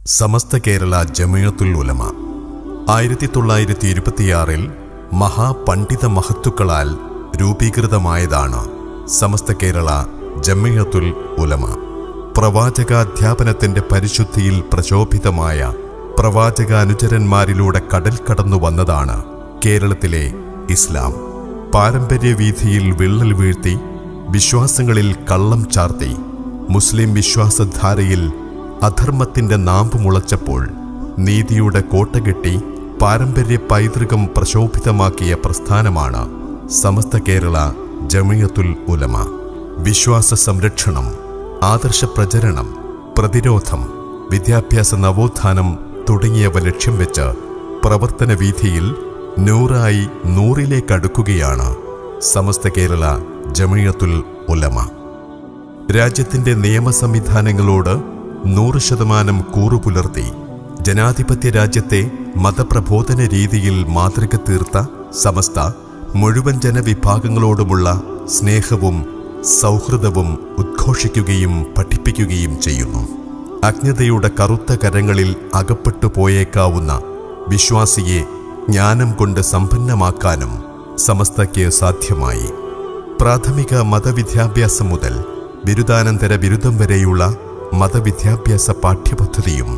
സമസ്ത കേരള ജമിയത്തുൽ ഉലമ 1926 മഹാപണ്ഡിത മഹത്തുക്കളാൽ രൂപീകൃതമായതാണ് സമസ്ത കേരള ജമിയത്തുൽ ഉലമ. പ്രവാചകാധ്യാപനത്തിന്റെ പരിശുദ്ധിയിൽ പ്രശോഭിതമായ പ്രവാചകാനുചരന്മാരിലൂടെ കടൽ കടന്നു വന്നതാണ് കേരളത്തിലെ ഇസ്ലാം. പാരമ്പര്യവീഥിയിൽ വിള്ളൽ വീഴ്ത്തി, വിശ്വാസങ്ങളിൽ കള്ളം ചാർത്തി, മുസ്ലിം വിശ്വാസധാരയിൽ അധർമ്മത്തിന്റെ നാമ്പ് മുളച്ചപ്പോൾ നീതിയുടെ കോട്ടകെട്ടി പാരമ്പര്യ പൈതൃകം പ്രശോഭിതമാക്കിയ പ്രസ്ഥാനമാണ് സമസ്ത കേരള ജമിയത്തുൽ ഉലമ. വിശ്വാസ സംരക്ഷണം, ആദർശ പ്രചരണം, പ്രതിരോധം, വിദ്യാഭ്യാസ നവോത്ഥാനം തുടങ്ങിയവ ലക്ഷ്യം വെച്ച് പ്രവർത്തന വീഥിയിൽ നൂറായി നൂറിലേക്കടുക്കുകയാണ് സമസ്ത കേരള ജമിയത്തുൽ ഉലമ. രാജ്യത്തിന്റെ നിയമ സംവിധാനങ്ങളോട് 100% കൂറുപുലർത്തി ജനാധിപത്യ രാജ്യത്തെ മതപ്രബോധന രീതിയിൽ മാതൃക തീർത്ത സമസ്ത മുഴുവൻ ജനവിഭാഗങ്ങളോടുമുള്ള സ്നേഹവും സൗഹൃദവും ഉദ്ഘോഷിക്കുകയും പഠിപ്പിക്കുകയും ചെയ്യുന്നു. അജ്ഞതയുടെ കറുത്ത കരങ്ങളിൽ അകപ്പെട്ടു പോയേക്കാവുന്ന വിശ്വാസിയെ ജ്ഞാനം കൊണ്ട് സമ്പന്നമാക്കാനും സമസ്തയ്ക്ക് സാധ്യമായി. പ്രാഥമിക മതവിദ്യാഭ്യാസം മുതൽ ബിരുദാനന്തര ബിരുദം വരെയുള്ള മതവിദ്യാഭ്യാസ പാഠ്യപദ്ധതിയും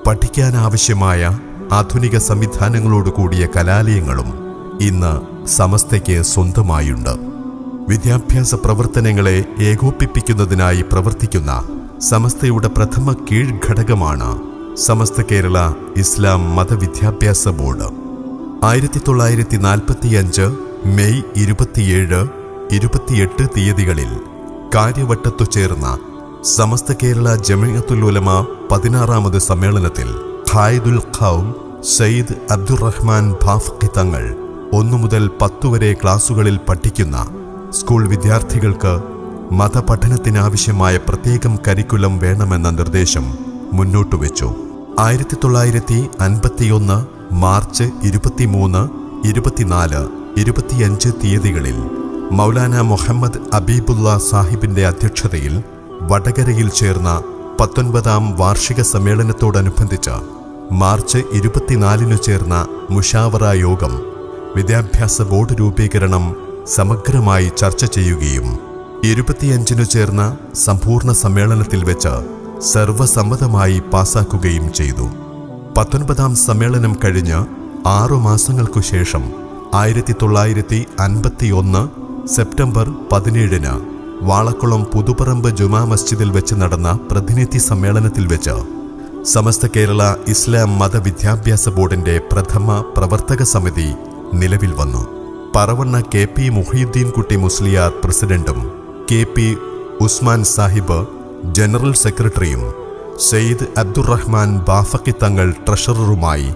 പഠിക്കാനാവശ്യമായ ആധുനിക സംവിധാനങ്ങളോടുകൂടിയ കലാലയങ്ങളും ഇന്ന് സമസ്തയ്ക്ക് സ്വന്തമായുണ്ട്. വിദ്യാഭ്യാസ പ്രവർത്തനങ്ങളെ ഏകോപിപ്പിക്കുന്നതിനായി പ്രവർത്തിക്കുന്ന സമസ്തയുടെ പ്രഥമ കീഴ്ഘടകമാണ് സമസ്ത കേരള ഇസ്ലാം മതവിദ്യാഭ്യാസ ബോർഡ്. 1945 മെയ് 27, 28 തീയതികളിൽ കാര്യവട്ടത്തു ചേർന്ന സമസ്ത കേരള ജമിയത്തുൽ ഉലമ 16ാമത് സമ്മേളനത്തിൽ ഖായിദുൽ ഖൗം സയ്യിദ് അബ്ദുറഹ്മാൻ ബാഫഖി തങ്ങൾ 1 മുതൽ 10 വരെ ക്ലാസുകളിൽ പഠിക്കുന്ന സ്കൂൾ വിദ്യാർത്ഥികൾക്ക് മതപഠനത്തിനാവശ്യമായ പ്രത്യേകം കരിക്കുലം വേണമെന്ന നിർദ്ദേശം മുന്നോട്ടുവെച്ചു. 1951 മാർച്ച് 23, 24, 25 തീയതികളിൽ മൗലാന മുഹമ്മദ് അബീബുള്ള സാഹിബിന്റെ അധ്യക്ഷതയിൽ വടകരയിൽ ചേർന്ന 19ാം വാർഷിക സമ്മേളനത്തോടനുബന്ധിച്ച് മാർച്ച് 24 ചേർന്ന മുഷാവറ യോഗം വിദ്യാഭ്യാസ ബോർഡ് രൂപീകരണം സമഗ്രമായി ചർച്ച ചെയ്യുകയും 25 ചേർന്ന സമ്പൂർണ്ണ സമ്മേളനത്തിൽ വെച്ച് സർവസമ്മതമായി പാസാക്കുകയും ചെയ്തു. 19ാം സമ്മേളനം കഴിഞ്ഞ് 6 മാസങ്ങൾക്കു ശേഷം 1951 സെപ്റ്റംബർ 17 വാളക്കുളം പുതുപ്പറമ്പ് ജുമാ മസ്ജിദിൽ വെച്ച് നടന്ന പ്രതിനിധി സമ്മേളനത്തിൽ വെച്ച് സമസ്ത കേരള ഇസ്ലാം മതവിദ്യാഭ്യാസ ബോർഡിന്റെ പ്രഥമ പ്രവർത്തക സമിതി നിലവിൽ വന്നു. പറവണ്ണ KP മുഹീദ്ദീൻ കുട്ടി മുസ്ലിയാർ പ്രസിഡന്റും KP ഉസ്മാൻ സാഹിബ് ജനറൽ സെക്രട്ടറിയും സയ്യിദ് അബ്ദുറഹ്മാൻ ബാഫഖി തങ്ങൾ ട്രഷററുമായി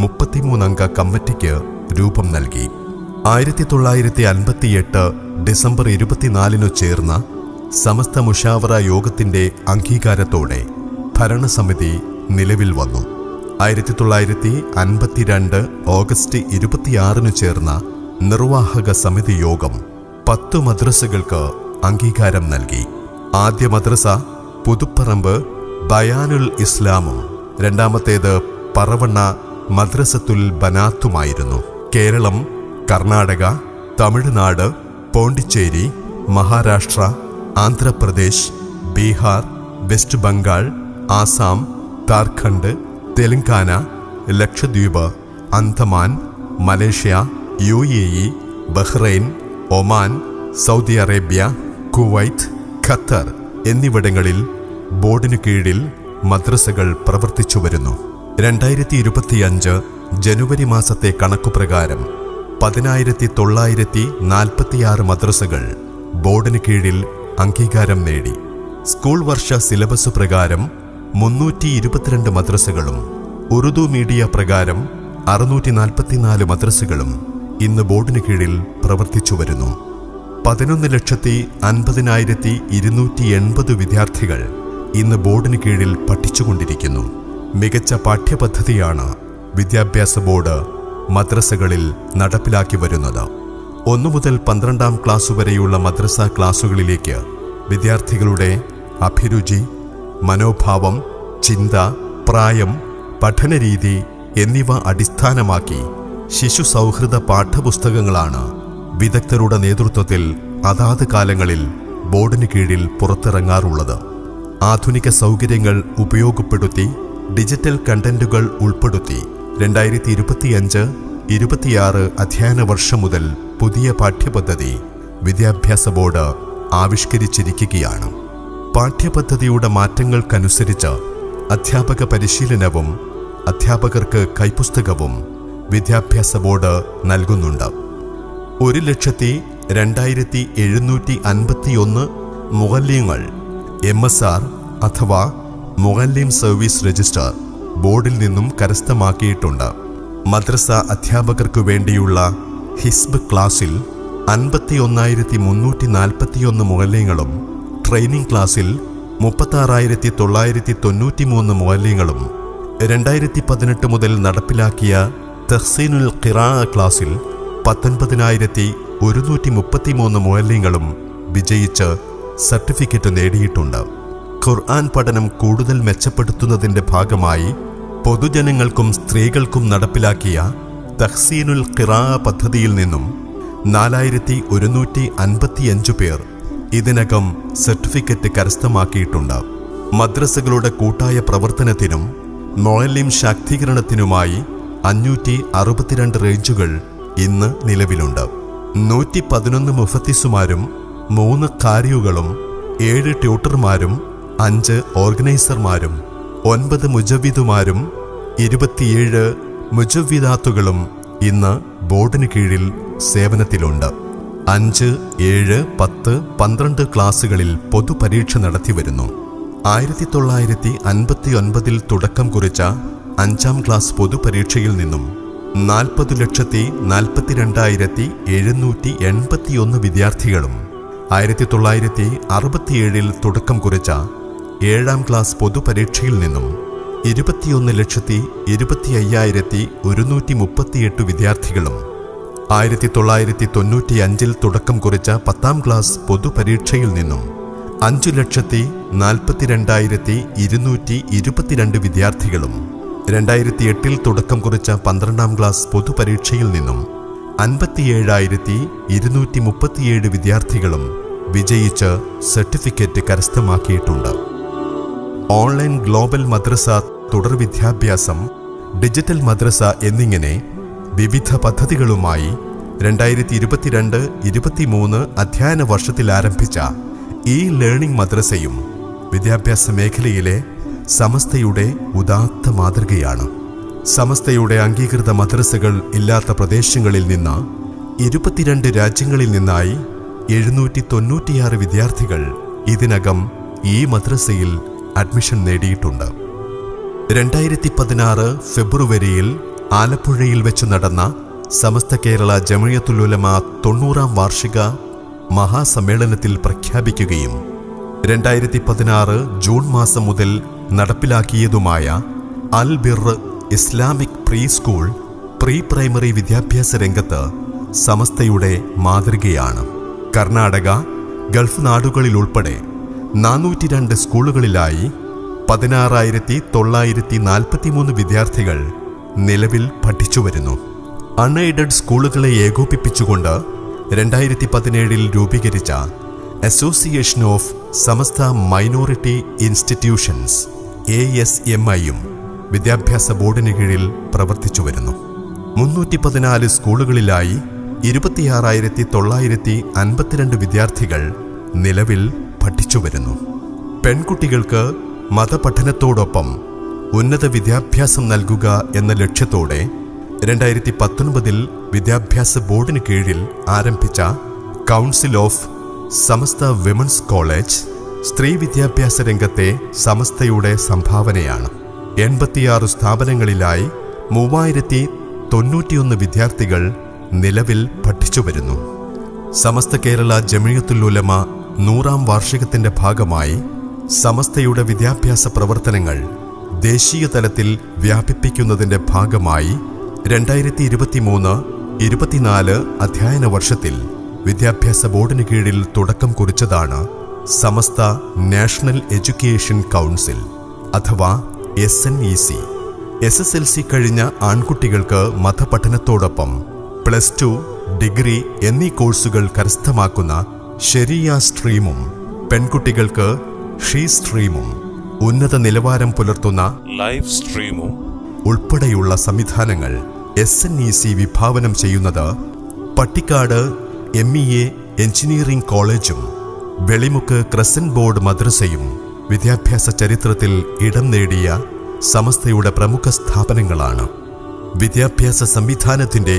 33 അംഗ കമ്മിറ്റിക്ക് രൂപം നൽകി. 1958 ഡിസംബർ 24 ചേർന്ന സമസ്ത മുഷാവറ യോഗത്തിന്റെ അംഗീകാരത്തോടെ ഭരണസമിതി നിലവിൽ വന്നു. 1952 ഓഗസ്റ്റ് 26 ചേർന്ന നിർവാഹക സമിതി യോഗം 10 മദ്രസകൾക്ക് അംഗീകാരം നൽകി. ആദ്യ മദ്രസ പുതുപ്പറമ്പ് ബയാനുൽ ഇസ്ലാമും രണ്ടാമത്തേത് പറവണ്ണ മദ്രസത്തുൽ ബനാത്തുമായിരുന്നു. Kerala, Karnataka, Tamil Nadu, Pondicherry, Maharashtra, Andhra Pradesh, Bihar, West Bengal, Assam, Jharkhand, Telangana, Lakshadweep, Andaman, Malaysia, UAE, Bahrain, Oman, Saudi Arabia, Kuwait, Qatar എന്നിവിടങ്ങളിൽ ബോർഡിനു കീഴിൽ മദ്രസകൾ പ്രവർത്തിച്ചു വരുന്നു. 2025 ജനുവരി മാസത്തെ കണക്കുപ്രകാരം 10,946 മദ്രസകൾ ബോർഡിന് കീഴിൽ അംഗീകാരം നേടി. സ്കൂൾ വർഷ സിലബസ് പ്രകാരം 322 മദ്രസകളും ഉറുദു മീഡിയ പ്രകാരം 644 മദ്രസകളും ഇന്ന് ബോർഡിന് കീഴിൽ പ്രവർത്തിച്ചു വരുന്നു. 11,50,280 വിദ്യാർത്ഥികൾ ഇന്ന് ബോർഡിന് കീഴിൽ പഠിച്ചുകൊണ്ടിരിക്കുന്നു. മികച്ച പാഠ്യപദ്ധതിയാണ് വിദ്യാഭ്യാസ ബോർഡ് മദ്രസകളിൽ നടപ്പിലാക്കി വരുന്നത്. 1 മുതൽ 12ാം ക്ലാസ് വരെയുള്ള മദ്രസ ക്ലാസുകളിലേക്ക് വിദ്യാർത്ഥികളുടെ അഭിരുചി, മനോഭാവം, ചിന്ത, പ്രായം, പഠനരീതി എന്നിവ അടിസ്ഥാനമാക്കി ശിശു സൗഹൃദ പാഠപുസ്തകങ്ങളാണ് വിദഗ്ധരുടെ നേതൃത്വത്തിൽ അതാത് കാലങ്ങളിൽ ബോർഡിന് കീഴിൽ പുറത്തിറങ്ങാറുള്ളത്. ആധുനിക സൗകര്യങ്ങൾ ഉപയോഗപ്പെടുത്തി ഡിജിറ്റൽ കണ്ടന്റുകൾ ഉൾപ്പെടുത്തി 2025-26 അധ്യയന വർഷം മുതൽ പുതിയ പാഠ്യപദ്ധതി വിദ്യാഭ്യാസ ബോർഡ് ആവിഷ്കരിച്ചിരിക്കുകയാണ്. പാഠ്യപദ്ധതിയുടെ മാറ്റങ്ങൾക്കനുസരിച്ച് അധ്യാപക പരിശീലനവും അധ്യാപകർക്ക് കൈപ്പുസ്തകവും വിദ്യാഭ്യാസ ബോർഡ് നൽകുന്നുണ്ട്. 1,02,751 മുഅല്ലിങ്ങൾ MSR അഥവാ മുഅല്ലിം സർവീസ് രജിസ്റ്റർ ബോർഡിൽ നിന്നും കരസ്ഥമാക്കിയിട്ടുണ്ട്. മദ്രസ അധ്യാപകർക്കു വേണ്ടിയുള്ള ഹിസ്ബ് ക്ലാസിൽ 51,341 മുഅല്ലിങ്ങളും ട്രെയിനിംഗ് ക്ലാസിൽ 36,993 മുഅല്ലിങ്ങളും 2018 മുതൽ നടപ്പിലാക്കിയ തഹ്സീനുൽ ഖിറാഅ ക്ലാസിൽ 19,133 മുഅല്ലിങ്ങളും വിജയിച്ച് സർട്ടിഫിക്കറ്റ് നേടിയിട്ടുണ്ട്. ഖുർആൻ പഠനം കൂടുതൽ മെച്ചപ്പെടുത്തുന്നതിന്റെ ഭാഗമായി പൊതുജനങ്ങൾക്കും സ്ത്രീകൾക്കും നടപ്പിലാക്കിയ തഹ്സീനുൽ ഖിറാഅ പദ്ധതിയിൽ നിന്നും 4,155 പേർ ഇതിനകം സർട്ടിഫിക്കറ്റ് കരസ്ഥമാക്കിയിട്ടുണ്ട്. മദ്രസകളുടെ കൂട്ടായ പ്രവർത്തനത്തിനും മുഅല്ലിം ശാക്തീകരണത്തിനുമായി 562 റേഞ്ചുകൾ ഇന്ന് നിലവിലുണ്ട്. 111 മുഫത്തിസുമാരും 3 ഖാരിയുകളും 7 ട്യൂട്ടർമാരും 5 ഓർഗനൈസർമാരും 9 മുജവ്വിദുമാരും 27 മുജവ്വിദാത്തുകളും ഇന്ന് ബോർഡിന് കീഴിൽ സേവനത്തിലുണ്ട്. 5, 7, 10, 12 ക്ലാസുകളിൽ പൊതുപരീക്ഷ നടത്തിവരുന്നു. 1959 തുടക്കം കുറിച്ച 5ാം ക്ലാസ് പൊതുപരീക്ഷയിൽ നിന്നും 40,42,781 വിദ്യാർത്ഥികളും 1967 തുടക്കം കുറിച്ച 7ാം ക്ലാസ് പൊതുപരീക്ഷയിൽ നിന്നും 21,25,138 വിദ്യാർത്ഥികളും 1995 തുടക്കം കുറിച്ച 10ാം ക്ലാസ് പൊതുപരീക്ഷയിൽ നിന്നും 5,42,222 വിദ്യാർത്ഥികളും 2008 തുടക്കം കുറിച്ച 12ാം ക്ലാസ് പൊതുപരീക്ഷയിൽ നിന്നും 57,237 വിദ്യാർത്ഥികളും വിജയിച്ച് സർട്ടിഫിക്കറ്റ് കരസ്ഥമാക്കിയിട്ടുണ്ട്. ഓൺലൈൻ ഗ്ലോബൽ മദ്രസ, തുടർ വിദ്യാഭ്യാസം, ഡിജിറ്റൽ മദ്രസ എന്നിങ്ങനെ വിവിധ പദ്ധതികളുമായി 2022-23 അധ്യയന വർഷത്തിൽ ആരംഭിച്ച ഈ ലേണിംഗ് മദ്രസയും വിദ്യാഭ്യാസ മേഖലയിലെ സമസ്തയുടെ ഉദാത്ത മാതൃകയാണ്. സമസ്തയുടെ അംഗീകൃത മദ്രസകൾ ഇല്ലാത്ത പ്രദേശങ്ങളിൽ നിന്ന് 22 രാജ്യങ്ങളിൽ നിന്നായി 796 വിദ്യാർത്ഥികൾ ഇതിനകം ഈ മദ്രസയിൽ അഡ്മിഷൻ നേടിയിട്ടുണ്ട്. 2016 ഫെബ്രുവരിയിൽ ആലപ്പുഴയിൽ വെച്ച് നടന്ന സമസ്ത കേരള ജമിഅത്തുൽ ഉലമ 90ാം വാർഷിക മഹാസമ്മേളനത്തിൽ പ്രഖ്യാപിക്കുകയും 2016 ജൂൺ മാസം മുതൽ നടപ്പിലാക്കിയതുമായ Al Birr Islamic pre school, pre primary വിദ്യാഭ്യാസ രംഗത്ത് സമസ്തയുടെ മാതൃകയാണ്. കർണാടക, ഗൾഫ് നാടുകളിലുൾപ്പെടെ 402 സ്കൂളുകളിലായി 16,943 വിദ്യാർത്ഥികൾ നിലവിൽ പഠിച്ചുവരുന്നു. അൺഎയ്ഡഡ് സ്കൂളുകളെ ഏകോപിപ്പിച്ചുകൊണ്ട് 2017 രൂപീകരിച്ച association of Samastha minority institutions ASMIയും വിദ്യാഭ്യാസ ബോർഡിന് കീഴിൽ പ്രവർത്തിച്ചു വരുന്നു. 314 സ്കൂളുകളിലായി 26,952 വിദ്യാർത്ഥികൾ നിലവിൽ പഠിച്ചു വരുന്നു. പെൺകുട്ടികൾക്ക് മതപഠനത്തോടൊപ്പം ഉന്നത വിദ്യാഭ്യാസം നൽകുക എന്ന ലക്ഷ്യത്തോടെ 2019 വിദ്യാഭ്യാസ ബോർഡിന് കീഴിൽ ആരംഭിച്ച council of Samastha women's college സ്ത്രീ വിദ്യാഭ്യാസ രംഗത്തെ സമസ്തയുടെ സംഭാവനയാണ്. 86 സ്ഥാപനങ്ങളിലായി 3091 വിദ്യാർത്ഥികൾ നിലവിൽ പഠിച്ചു വരുന്നു. സമസ്ത കേരള ജമിഅത്തുൽ ഉലമ 100ാം വാർഷികത്തിന്റെ ഭാഗമായി സമസ്തയുടെ വിദ്യാഭ്യാസ പ്രവർത്തനങ്ങൾ ദേശീയ തലത്തിൽ വ്യാപിപ്പിക്കുന്നതിന്റെ ഭാഗമായി 2023-24 അധ്യയന വർഷത്തിൽ വിദ്യാഭ്യാസ ബോർഡിന് കീഴിൽ തുടക്കം കുറിച്ചതാണ് സമസ്ത നാഷണൽ എഡ്യൂക്കേഷൻ കൗൺസിൽ അഥവാ SNEC. SSLC കഴിഞ്ഞ ആൺകുട്ടികൾക്ക് മതപഠനത്തോടൊപ്പം +2, ഡിഗ്രി എന്നീ കോഴ്സുകൾ കരസ്ഥമാക്കുന്ന ശരിയ സ്ട്രീമും, പെൺകുട്ടികൾക്ക് ഷീ സ്ട്രീമും, ഉന്നത നിലവാരം പുലർത്തുന്ന ലൈഫ് സ്ട്രീമും ഉൾപ്പെടെയുള്ള സംവിധാനങ്ങൾ SNEC വിഭാവനം ചെയ്യുന്നത് പട്ടിക്കാട് MEA എഞ്ചിനീയറിംഗ് കോളേജും വെളിമുക്ക് ക്രസന്റ് ബോർഡ് മദ്രസയും വിദ്യാഭ്യാസ ചരിത്രത്തിൽ ഇടം നേടിയ സമസ്തയുടെ പ്രമുഖ സ്ഥാപനങ്ങളാണ്. വിദ്യാഭ്യാസ സംവിധാനത്തിന്റെ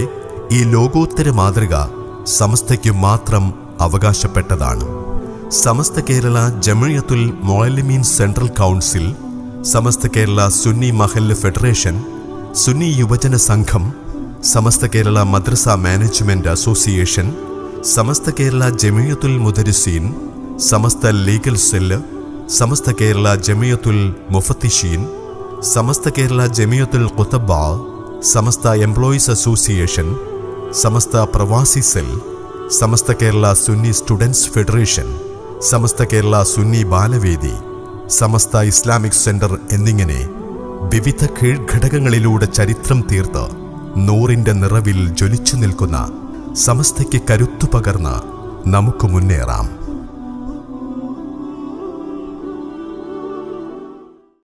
ഈ ലോകോത്തര മാതൃക സമസ്തയ്ക്ക് മാത്രം അവകാശപ്പെട്ടതാണ്. സമസ്ത കേരള ജമിയത്തുൽ മുഅല്ലിമീൻ സെൻട്രൽ കൗൺസിൽ, സമസ്ത കേരള സുന്നി മഹല്ല് ഫെഡറേഷൻ, സുന്നി യുവജന സംഘം, സമസ്ത കേരള മദ്രസ മാനേജ്മെന്റ് അസോസിയേഷൻ, സമസ്ത കേരള ജമിയത്തുൽ മുദരിസീൻ, സമസ്ത ലീഗൽ സെല്ല്, സമസ്ത കേരള ജമിയത്തുൽ മുഫത്തിഷീൻ, സമസ്ത കേരള ജമിയത്തുൽ ഖുതബ, സമസ്ത എംപ്ലോയീസ് അസോസിയേഷൻ, സമസ്ത പ്രവാസി cell, Samastha Kerala Sunni students federation, Samastha Kerala Sunni Balavedi, സമസ്ത ഇസ്ലാമിക് സെന്റർ എന്നിങ്ങനെ വിവിധ കീഴ്ഘടകങ്ങളിലൂടെ ചരിത്രം തീർത്ത് നൂറിന്റെ നിറവിൽ ജ്വലിച്ചു നിൽക്കുന്ന സമസ്തയ്ക്ക് കരുത്തു പകർന്ന് നമുക്ക് മുന്നേറാം.